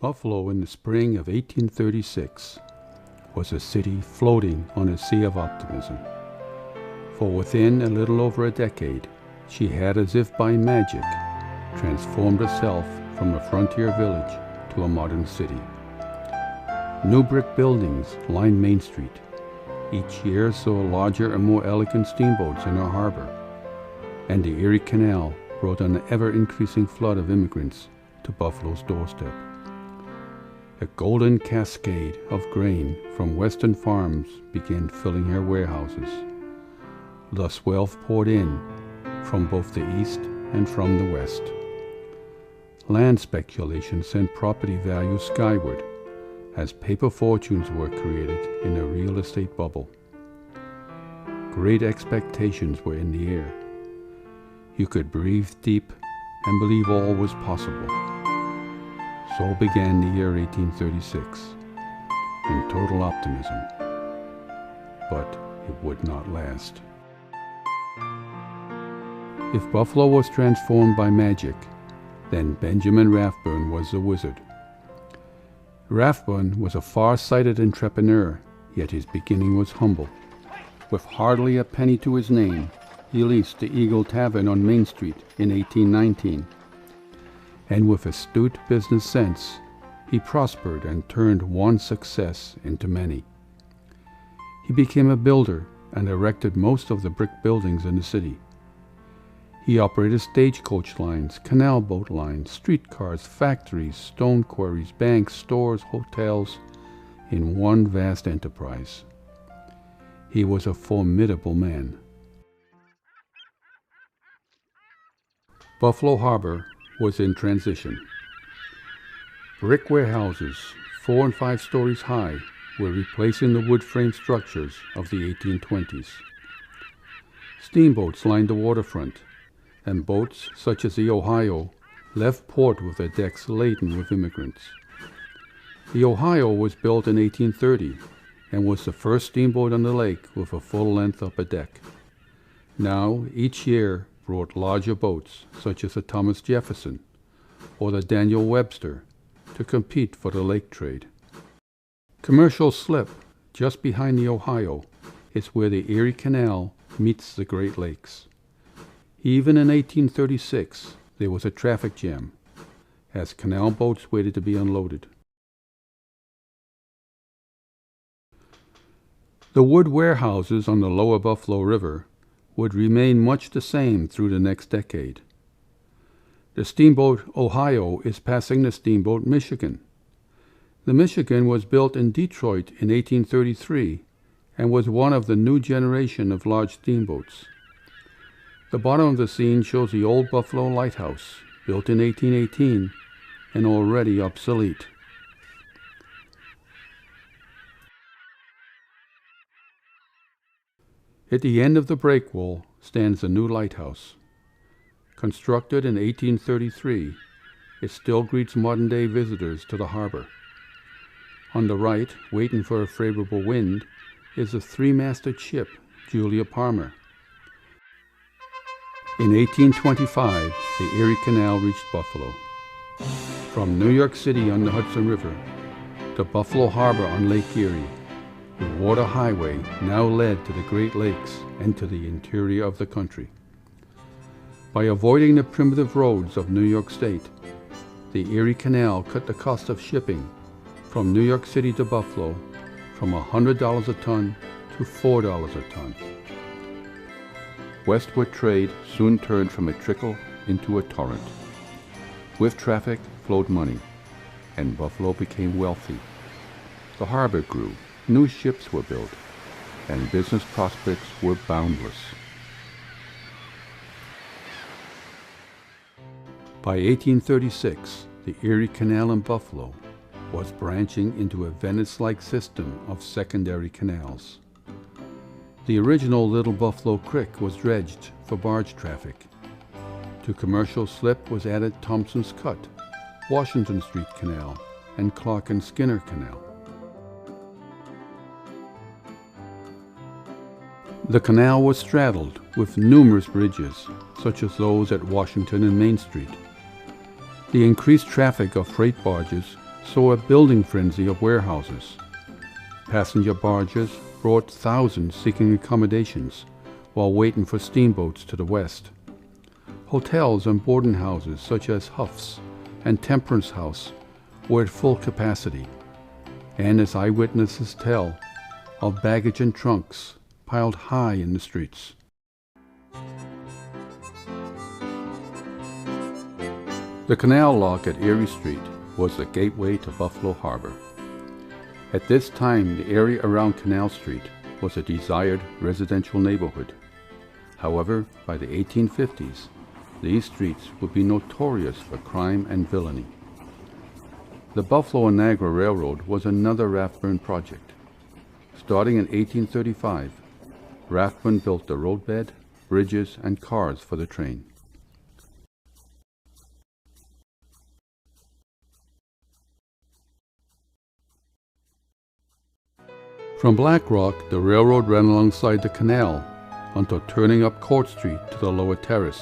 Buffalo in the spring of 1836 was a city floating on a sea of optimism. For within a little over a decade, she had, as if by magic, transformed herself from a frontier village to a modern city. New brick buildings lined Main Street. Each year saw larger and more elegant steamboats in our harbor, and the Erie Canal brought an ever-increasing flood of immigrants to Buffalo's doorstep. A golden cascade of grain from western farms began filling her warehouses. Thus wealth poured in from both the east and from the west. Land speculation sent property values skyward as paper fortunes were created in a real estate bubble. Great expectations were in the air. You could breathe deep and believe all was possible. So began the year 1836, in total optimism. But it would not last. If Buffalo was transformed by magic, then Benjamin Rathbun was the wizard. Rathbun was a far-sighted entrepreneur, yet his beginning was humble. With hardly a penny to his name, he leased the Eagle Tavern on Main Street in 1819. And with astute business sense, he prospered and turned one success into many. He became a builder and erected most of the brick buildings in the city. He operated stagecoach lines, canal boat lines, streetcars, factories, stone quarries, banks, stores, hotels, in one vast enterprise. He was a formidable man. Buffalo Harbor was in transition. Brick warehouses, 4 and 5 stories high, were replacing the wood frame structures of the 1820s. Steamboats lined the waterfront, and boats such as the Ohio left port with their decks laden with immigrants. The Ohio was built in 1830 and was the first steamboat on the lake with a full-length upper deck. Now, each year brought larger boats such as the Thomas Jefferson or the Daniel Webster to compete for the lake trade. Commercial Slip, just behind the Ohio, is where the Erie Canal meets the Great Lakes. Even in 1836, there was a traffic jam as canal boats waited to be unloaded. The wood warehouses on the lower Buffalo River would remain much the same through the next decade. The steamboat Ohio is passing the steamboat Michigan. The Michigan was built in Detroit in 1833 and was one of the new generation of large steamboats. The bottom of the scene shows the old Buffalo Lighthouse, built in 1818 and already obsolete. At the end of the breakwall stands the new lighthouse. Constructed in 1833, it still greets modern-day visitors to the harbor. On the right, waiting for a favorable wind, is a 3-masted ship, Julia Palmer. In 1825, the Erie Canal reached Buffalo. From New York City on the Hudson River to Buffalo Harbor on Lake Erie, the water highway now led to the Great Lakes and to the interior of the country. By avoiding the primitive roads of New York State, the Erie Canal cut the cost of shipping from New York City to Buffalo from $100 a ton to $4 a ton. Westward trade soon turned from a trickle into a torrent. With traffic flowed money, and Buffalo became wealthy. The harbor grew, new ships were built, and business prospects were boundless. By 1836, the Erie Canal in Buffalo was branching into a Venice-like system of secondary canals. The original Little Buffalo Creek was dredged for barge traffic. To Commercial Slip was added Thompson's Cut, Washington Street Canal, and Clark and Skinner Canal. The canal was straddled with numerous bridges, such as those at Washington and Main Street. The increased traffic of freight barges saw a building frenzy of warehouses. Passenger barges brought thousands seeking accommodations while waiting for steamboats to the west. Hotels and boarding houses such as Huff's and Temperance House were at full capacity, and as eyewitnesses tell, of baggage and trunks piled high in the streets. The canal lock at Erie Street was the gateway to Buffalo Harbor. At this time, the area around Canal Street was a desired residential neighborhood. However, by the 1850s, these streets would be notorious for crime and villainy. The Buffalo and Niagara Railroad was another Rathbun project. Starting in 1835, Rathbun built the roadbed, bridges, and cars for the train. From Black Rock, the railroad ran alongside the canal until turning up Court Street to the lower terrace,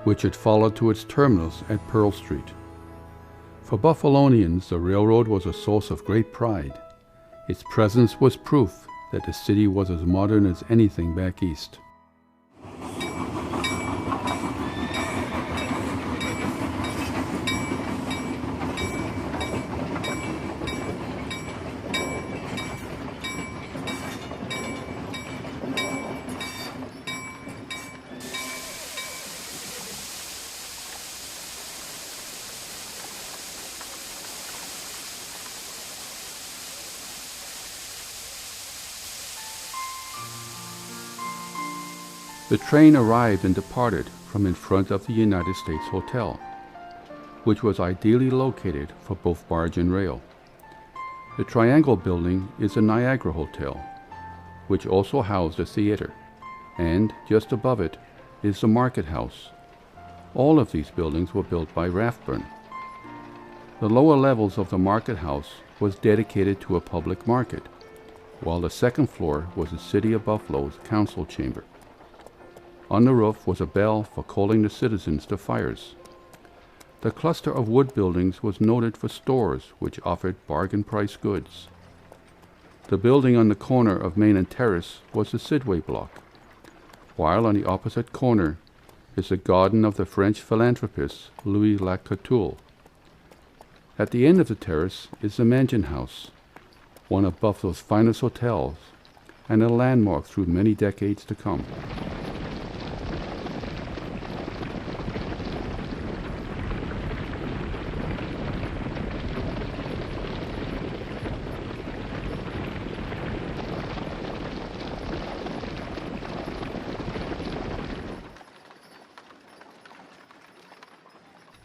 which it followed to its terminus at Pearl Street. For Buffalonians, the railroad was a source of great pride. Its presence was proof that the city was as modern as anything back east. The train arrived and departed from in front of the United States Hotel, which was ideally located for both barge and rail. The Triangle building is the Niagara Hotel, which also housed a theater, and just above it is the Market House. All of these buildings were built by Rathbun. The lower levels of the Market House was dedicated to a public market, while the second floor was the City of Buffalo's council chamber. On the roof was a bell for calling the citizens to fires. The cluster of wood buildings was noted for stores which offered bargain price goods. The building on the corner of Main and Terrace was the Sidway Block, while on the opposite corner is the garden of the French philanthropist Louis Lacouture. At the end of the terrace is the Mansion House, one of Buffalo's finest hotels and a landmark through many decades to come.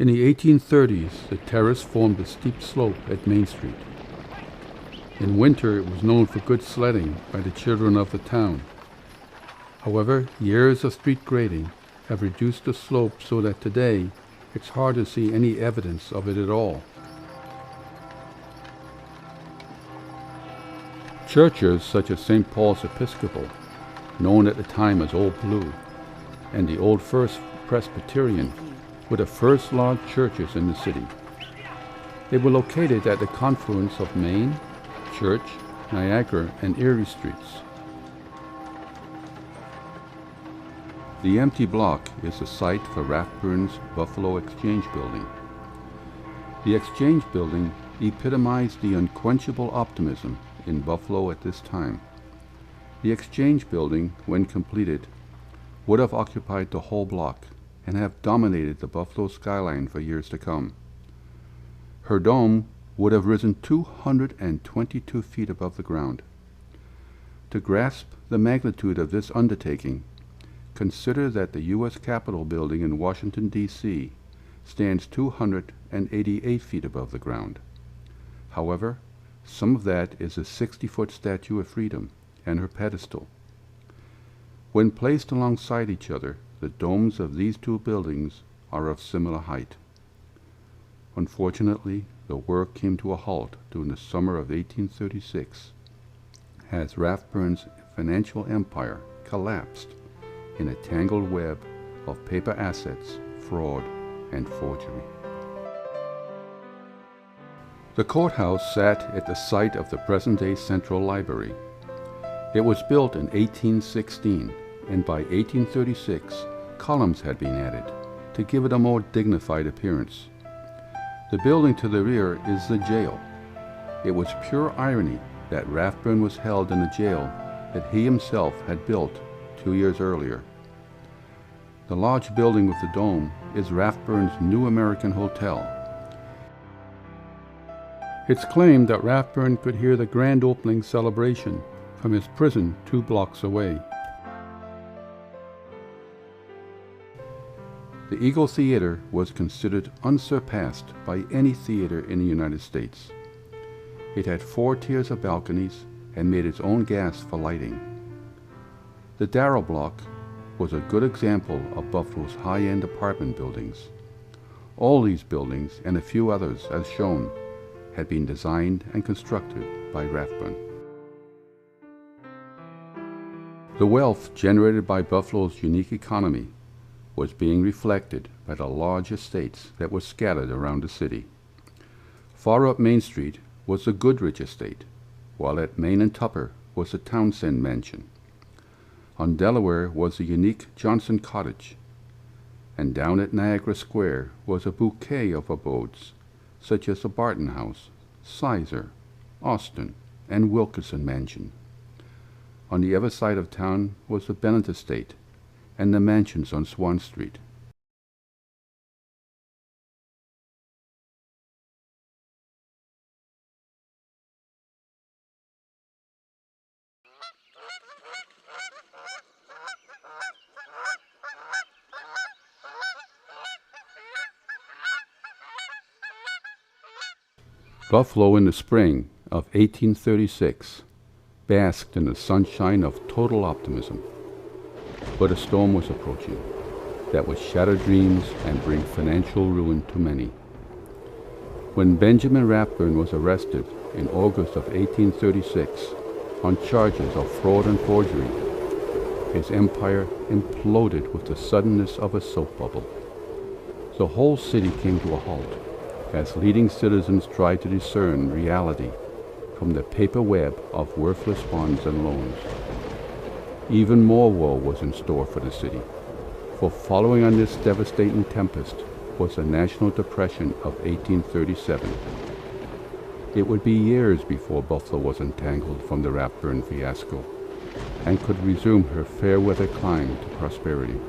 In the 1830s, the terrace formed a steep slope at Main Street. In winter, it was known for good sledding by the children of the town. However, years of street grading have reduced the slope so that today it's hard to see any evidence of it at all. Churches such as St. Paul's Episcopal, known at the time as Old Blue, and the Old First Presbyterian were the first large churches in the city. They were located at the confluence of Main, Church, Niagara, and Erie Streets. The empty block is the site for Rathbun's Buffalo Exchange Building. The Exchange Building epitomized the unquenchable optimism in Buffalo at this time. The Exchange Building, when completed, would have occupied the whole block and have dominated the Buffalo skyline for years to come. Her dome would have risen 222 feet above the ground. To grasp the magnitude of this undertaking, consider that the U.S. Capitol building in Washington, D.C. stands 288 feet above the ground. However, some of that is a 60-foot Statue of Freedom and her pedestal. When placed alongside each other, the domes of these two buildings are of similar height. Unfortunately, the work came to a halt during the summer of 1836 as Rathbun's financial empire collapsed in a tangled web of paper assets, fraud, and forgery. The courthouse sat at the site of the present-day Central Library. It was built in 1816, and by 1836, columns had been added to give it a more dignified appearance. The building to the rear is the jail. It was pure irony that Rathbun was held in a jail that he himself had built 2 years earlier. The large building with the dome is Rathbun's New American Hotel. It's claimed that Rathbun could hear the grand opening celebration from his prison 2 blocks away. The Eagle Theater was considered unsurpassed by any theater in the United States. It had 4 tiers of balconies and made its own gas for lighting. The Darrow Block was a good example of Buffalo's high-end apartment buildings. All these buildings, and a few others as shown, had been designed and constructed by Rathbun. The wealth generated by Buffalo's unique economy was being reflected by the large estates that were scattered around the city. Far up Main Street was the Goodrich estate, while at Main and Tupper was the Townsend mansion. On Delaware was the unique Johnson Cottage, and down at Niagara Square was a bouquet of abodes, such as the Barton House, Sizer, Austin, and Wilkerson Mansion. On the other side of town was the Bennett Estate and the mansions on Swan Street. Buffalo in the spring of 1836 basked in the sunshine of total optimism. But a storm was approaching that would shatter dreams and bring financial ruin to many. When Benjamin Rathbun was arrested in August of 1836 on charges of fraud and forgery, his empire imploded with the suddenness of a soap bubble. The whole city came to a halt as leading citizens tried to discern reality from the paper web of worthless bonds and loans. Even more woe was in store for the city, for following on this devastating tempest was the National Depression of 1837. It would be years before Buffalo was entangled from the Rathbun fiasco and could resume her fair weather climb to prosperity.